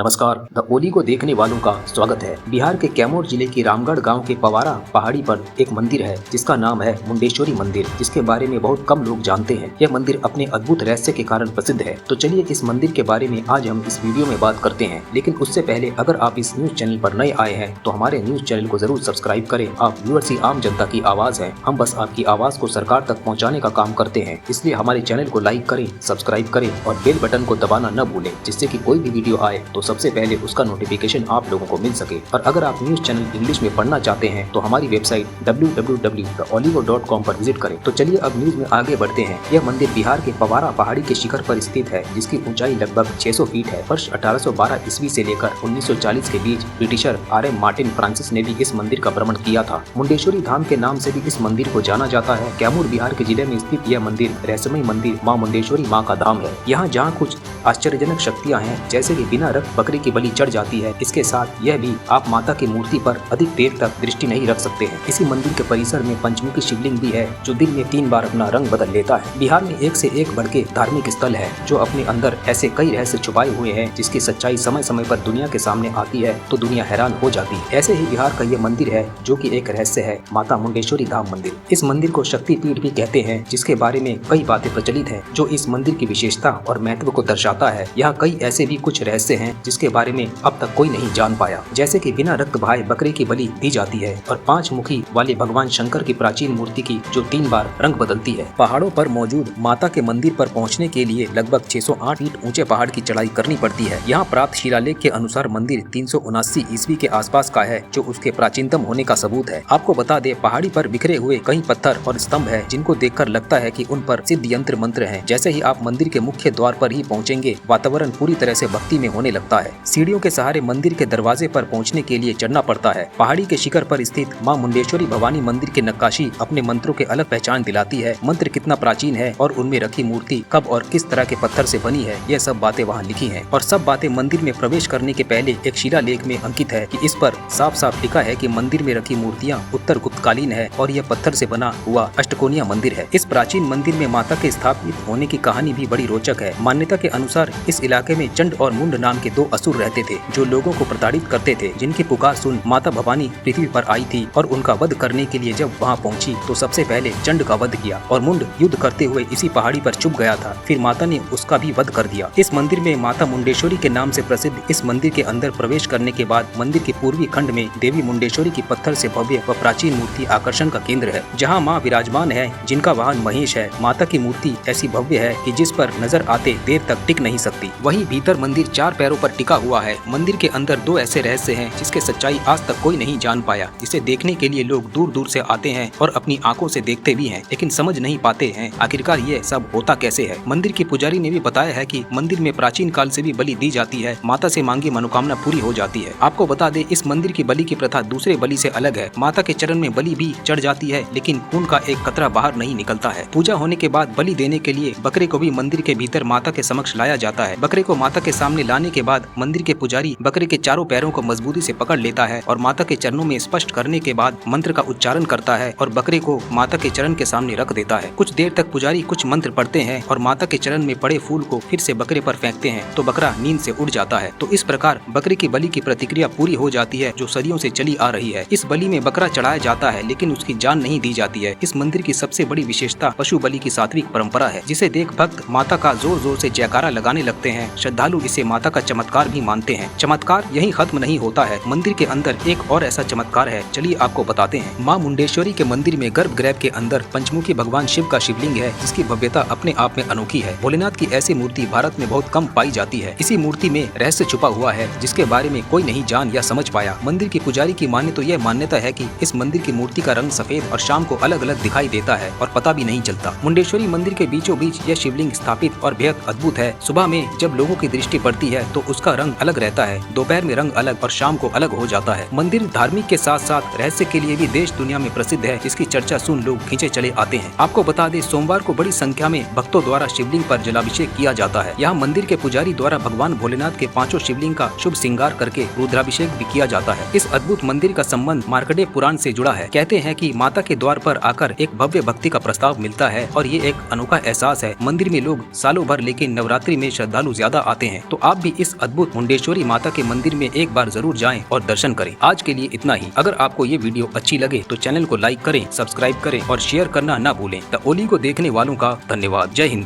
नमस्कार। द ओली को देखने वालों का स्वागत है। बिहार के कैमूर जिले की रामगढ़ गांव के पवारा पहाड़ी पर एक मंदिर है जिसका नाम है मुंडेश्वरी मंदिर, जिसके बारे में बहुत कम लोग जानते हैं। यह मंदिर अपने अद्भुत रहस्य के कारण प्रसिद्ध है। तो चलिए इस मंदिर के बारे में आज हम इस वीडियो में बात करते हैं। लेकिन उससे पहले अगर आप इस न्यूज चैनल पर नए आए हैं तो हमारे न्यूज चैनल को जरूर सब्सक्राइब करें। आप व्यूअर्स ही आम जनता की आवाज है। हम बस आपकी आवाज को सरकार तक पहुँचाने का काम करते हैं, इसलिए हमारे चैनल को लाइक करें, सब्सक्राइब करें और बेल बटन को दबाना न भूलें, जिससे कि कोई भी वीडियो आए तो सबसे पहले उसका नोटिफिकेशन आप लोगों को मिल सके। और अगर आप न्यूज चैनल इंग्लिश में पढ़ना चाहते हैं तो हमारी वेबसाइट www.olivo.com पर विजिट करें। तो चलिए अब न्यूज में आगे बढ़ते हैं। यह मंदिर बिहार के पवारा पहाड़ी के शिखर पर स्थित है, जिसकी ऊंचाई लगभग 600 फीट है। वर्ष 1812 ईस्वी से लेकर 1940 के बीच ब्रिटिशर RM मार्टिन फ्रांसिस ने भी इस मंदिर का भ्रमण किया था। मुंडेश्वरी धाम के नाम से भी इस मंदिर को जाना जाता है। कैमूर बिहार के जिले में स्थित यह मंदिर रहस्यमय मंदिर माँ मुंडेश्वरी माँ का धाम है। यहाँ जहाँ कुछ आश्चर्यजनक शक्तियाँ हैं, जैसे कि बिना रक्त बकरी की बलि चढ़ जाती है। इसके साथ यह भी आप माता की मूर्ति पर अधिक देर तक दृष्टि नहीं रख सकते हैं। इसी मंदिर के परिसर में पंचमुखी शिवलिंग भी है, जो दिन में 3 बार अपना रंग बदल लेता है। बिहार में एक से एक बढ़ के धार्मिक स्थल है, जो अपने अंदर ऐसे कई रहस्य छुपाए हुए हैं, जिसकी सच्चाई समय समय पर दुनिया के सामने आती है तो दुनिया हैरान हो जाती है। ऐसे ही बिहार का ये मंदिर है जो कि एक रहस्य है, माता मुंडेश्वरी धाम मंदिर। इस मंदिर को शक्तिपीठ भी कहते हैं, जिसके बारे में कई बातें प्रचलित है जो इस मंदिर की विशेषता और महत्व को दर्शाता है। यहाँ कई ऐसे भी कुछ रहस्य हैं जिसके बारे में अब तक कोई नहीं जान पाया, जैसे कि बिना रक्त बहाए बकरे की बलि दी जाती है और 5 मुखी वाले भगवान शंकर की प्राचीन मूर्ति की जो 3 बार रंग बदलती है। पहाड़ों पर मौजूद माता के मंदिर पर पहुंचने के लिए लगभग 608 फीट ऊंचे पहाड़ की चढ़ाई करनी पड़ती है। यहाँ प्राप्त शिलालेख के अनुसार मंदिर 379 ईस्वी के आसपास का है, जो उसके प्राचीनतम होने का सबूत है। आपको बता दे, पहाड़ी पर बिखरे हुए कई पत्थर और स्तंभ है, जिनको देखकर लगता है कि उन पर सिद्ध यंत्र मंत्र है। जैसे ही आप मंदिर के मुख्य द्वार पर ही पहुँचेंगे, वातावरण पूरी तरह से भक्ति में होने लगता है। सीढ़ियों के सहारे मंदिर के दरवाजे पर पहुंचने के लिए चढ़ना पड़ता है। पहाड़ी के शिखर पर स्थित मां मुंडेश्वरी भवानी मंदिर की नक्काशी अपने मंत्रों के अलग पहचान दिलाती है। मंत्र कितना प्राचीन है और उनमें रखी मूर्ति कब और किस तरह के पत्थर से बनी है, यह सब बातें वहाँ लिखी हैं। और सब बातें मंदिर में प्रवेश करने के पहले एक शिलालेख में अंकित है कि इस पर साफ साफ लिखा है कि मंदिर में रखी मूर्तियाँ उत्तर गुप्तकालीन है और यह पत्थर से बना हुआ अष्टकोणीय मंदिर है। इस प्राचीन मंदिर में माता के स्थापित होने की कहानी भी बड़ी रोचक है। मान्यता के अनुसार इस इलाके में चंड और मुंड नाम के 2 असुर रहते थे, जो लोगों को प्रताड़ित करते थे। जिनकी पुकार सुन माता भवानी पृथ्वी पर आई थी और उनका वध करने के लिए जब वहां पहुंची तो सबसे पहले चंड का वध किया और मुंड युद्ध करते हुए इसी पहाड़ी पर छुप गया था। फिर माता ने उसका भी वध कर दिया। इस मंदिर में माता मुंडेश्वरी के नाम से प्रसिद्ध इस मंदिर के अंदर प्रवेश करने के बाद मंदिर के पूर्वी खंड में देवी मुंडेश्वरी की पत्थर से भव्य व प्राचीन मूर्ति आकर्षण का केंद्र है, जहाँ माँ विराजमान है, जिनका वाहन महेश है। माता की मूर्ति ऐसी भव्य है कि जिस पर नजर आते देर तक टिक नहीं सकती। वहीं भीतर मंदिर 4 पैरों पर टिका हुआ है। मंदिर के अंदर 2 ऐसे रहस्य हैं जिसके सच्चाई आज तक कोई नहीं जान पाया, जिसे देखने के लिए लोग दूर दूर से आते हैं और अपनी आंखों से देखते भी हैं, लेकिन समझ नहीं पाते हैं आखिरकार ये सब होता कैसे है। मंदिर के पुजारी ने भी बताया है कि मंदिर में प्राचीन काल से भी बलि दी जाती है, माता से मांगी मनोकामना पूरी हो जाती है। आपको बता दे, इस मंदिर की बलि की प्रथा दूसरे बलि से अलग है। माता के चरण में बलि भी चढ़ जाती है, लेकिन खून का एक कतरा बाहर नहीं निकलता है। पूजा होने के बाद बलि देने के लिए बकरे को भी मंदिर के भीतर माता के समक्ष लाया जाता है। बकरे को माता के सामने लाने के बाद मंदिर के पुजारी बकरे के चारों पैरों को मजबूती से पकड़ लेता है और माता के चरणों में स्पष्ट करने के बाद मंत्र का उच्चारण करता है और बकरे को माता के चरण के सामने रख देता है। कुछ देर तक पुजारी कुछ मंत्र पढ़ते हैं और माता के चरण में पड़े फूल को फिर से बकरे पर फेंकते हैं तो बकरा नींद से उड़ जाता है। तो इस प्रकार बकरे की बलि की प्रतिक्रिया पूरी हो जाती है, जो सदियों से चली आ रही है। इस बलि में बकरा चढ़ाया जाता है, लेकिन उसकी जान नहीं दी जाती है। इस मंदिर की सबसे बड़ी विशेषता पशु बलि की सात्विक परंपरा है, जिसे देख भक्त माता का जोर जोर से जयकारा लगाने लगते हैं। श्रद्धालु इसे माता का चमत्कार भी मानते हैं। चमत्कार यही खत्म नहीं होता है। मंदिर के अंदर एक और ऐसा चमत्कार है, चलिए आपको बताते हैं। माँ मुंडेश्वरी के मंदिर में गर्भगृह के अंदर पंचमुखी भगवान शिव का शिवलिंग है, जिसकी भव्यता अपने आप में अनोखी है। भोलेनाथ की ऐसी मूर्ति भारत में बहुत कम पाई जाती है। इसी मूर्ति में रहस्य छुपा हुआ है, जिसके बारे में कोई नहीं जान या समझ पाया। मंदिर की पुजारी की माने तो यह मान्यता है कि इस मंदिर की मूर्ति का रंग सफेद और शाम को अलग अलग दिखाई देता है और पता भी नहीं चलता। मुंडेश्वरी मंदिर के बीचों बीच यह शिवलिंग स्थापित और बेहद अद्भुत है। सुबह में जब लोगों की दृष्टि पड़ती है तो उसका रंग अलग रहता है, दोपहर में रंग अलग और शाम को अलग हो जाता है। मंदिर धार्मिक के साथ साथ रहस्य के लिए भी देश दुनिया में प्रसिद्ध है, जिसकी चर्चा सुन लोग खींचे चले आते हैं। आपको बता दें, सोमवार को बड़ी संख्या में भक्तों द्वारा शिवलिंग पर जलाभिषेक किया जाता है। यहाँ मंदिर के पुजारी द्वारा भगवान भोलेनाथ के 5 शिवलिंग का शुभ श्रृंगार करके रुद्राभिषेक भी किया जाता है। इस अद्भुत मंदिर का संबंध मार्कंडेय पुराण से जुड़ा है। कहते हैं कि माता के द्वार पर आकर एक भव्य भक्ति का प्रस्ताव मिलता है और ये एक अनोखा एहसास है। मंदिर में लोग सालों भर लेकिन नवरात्रि में श्रद्धालु ज्यादा आते हैं, तो आप भी इस अद्भुत मुंडेश्वरी माता के मंदिर में एक बार जरूर जाएं और दर्शन करें। आज के लिए इतना ही। अगर आपको ये वीडियो अच्छी लगे तो चैनल को लाइक करें, सब्सक्राइब करें और शेयर करना ना भूलें। द ओली को देखने वालों का धन्यवाद। जय हिंद।